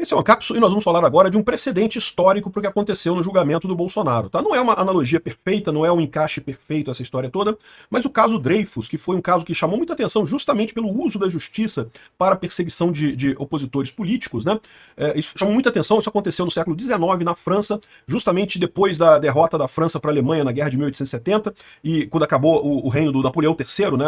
Esse é uma cápsula e nós vamos falar agora de um precedente histórico para o que aconteceu no julgamento do Bolsonaro. Tá? Não é uma analogia perfeita, não é um encaixe perfeito essa história toda, mas o caso Dreyfus, que foi um caso que chamou muita atenção justamente pelo uso da justiça para a perseguição de opositores políticos, né? Isso chamou muita atenção, isso aconteceu no século XIX na França, justamente depois da derrota da França para a Alemanha na Guerra de 1870, e quando acabou o reino do Napoleão III, né?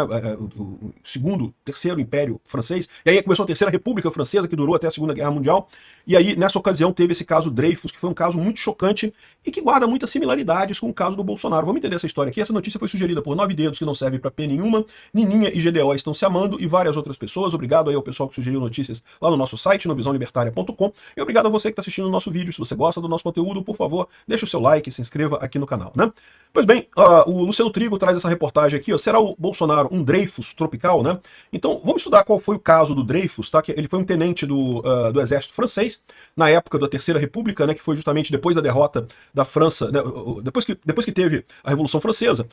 Terceiro Império Francês, e aí começou a Terceira República Francesa, que durou até a Segunda Guerra Mundial. E aí, nessa ocasião, teve esse caso Dreyfus, que foi um caso muito chocante e que guarda muitas similaridades com o caso do Bolsonaro. Vamos entender essa história aqui. Essa notícia foi sugerida por 9 Dedos, que não serve para P nenhuma, Nininha e GDO estão se amando e várias outras pessoas. Obrigado aí ao pessoal que sugeriu notícias lá no nosso site, no visãolibertaria.com. E obrigado a você que está assistindo o nosso vídeo. Se você gosta do nosso conteúdo, por favor, deixe o seu like e se inscreva aqui no canal, né? Pois bem, o Luciano Trigo traz essa reportagem aqui, ó. Será o Bolsonaro um Dreyfus tropical, né? Então, vamos estudar qual foi o caso do Dreyfus, tá? Que ele foi um tenente do exército francês, na época da Terceira República, né? Que foi justamente depois da derrota da França, né, depois que teve a Revolução Francesa,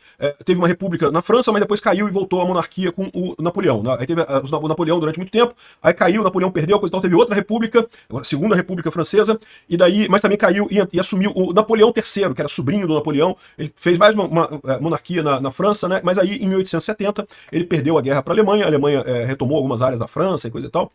teve uma república na França, mas depois caiu e voltou à monarquia com o Napoleão, né? Aí teve o Napoleão durante muito tempo, aí caiu, o Napoleão perdeu, coisa e tal, teve outra república, a Segunda República Francesa, e daí, mas também caiu e assumiu o Napoleão III, que era sobrinho do Napoleão. Ele fez mais uma monarquia na França, né? Mas aí em 1870 ele perdeu a guerra para a Alemanha retomou algumas áreas da França e coisa e tal.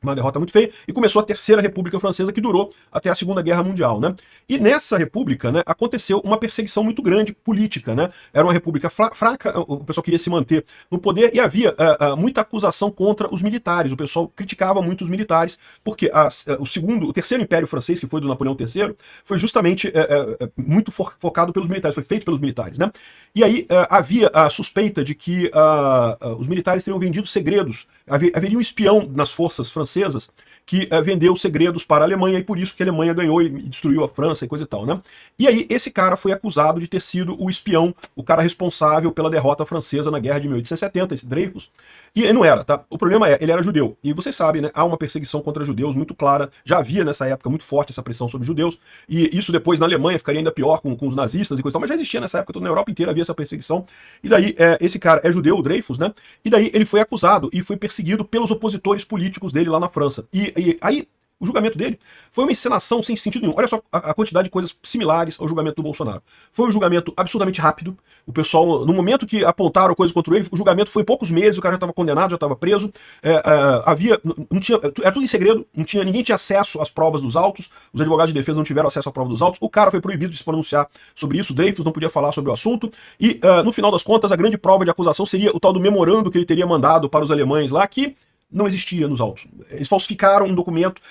Uma derrota muito feia, e começou a Terceira República Francesa, que durou até a Segunda Guerra Mundial, né? E nessa república, né, aconteceu uma perseguição muito grande política, né? Era uma república fraca, o pessoal queria se manter no poder, e havia muita acusação contra os militares. O pessoal criticava muito os militares, porque o Terceiro Império Francês, que foi do Napoleão III, foi justamente muito focado pelos militares, foi feito pelos militares, né? E aí havia a suspeita de que os militares teriam vendido segredos, haveria um espião nas forças francesas que vendeu segredos para a Alemanha, e por isso que a Alemanha ganhou e destruiu a França e coisa e tal, né? E aí esse cara foi acusado de ter sido o espião, o cara responsável pela derrota francesa na Guerra de 1870, esse Dreyfus. E ele não era, tá? O problema ele era judeu. E vocês sabem, né? Há uma perseguição contra judeus muito clara, já havia nessa época muito forte essa pressão sobre judeus, e isso depois na Alemanha ficaria ainda pior com os nazistas e coisa e tal, mas já existia nessa época, toda na Europa inteira havia essa perseguição. E daí esse cara é judeu, o Dreyfus, né? E daí ele foi acusado e foi perseguido pelos opositores políticos dele lá na França. E aí o julgamento dele foi uma encenação sem sentido nenhum. Olha só a quantidade de coisas similares ao julgamento do Bolsonaro. Foi um julgamento absurdamente rápido. O pessoal, no momento que apontaram coisas contra ele, o julgamento foi em poucos meses, o cara já estava condenado, já estava preso. Era tudo em segredo, ninguém tinha acesso às provas dos autos, os advogados de defesa não tiveram acesso à prova dos autos, o cara foi proibido de se pronunciar sobre isso, o Dreyfus não podia falar sobre o assunto, e no final das contas, a grande prova de acusação seria o tal do memorando que ele teria mandado para os alemães lá, que não existia nos autos. Eles falsificaram um documento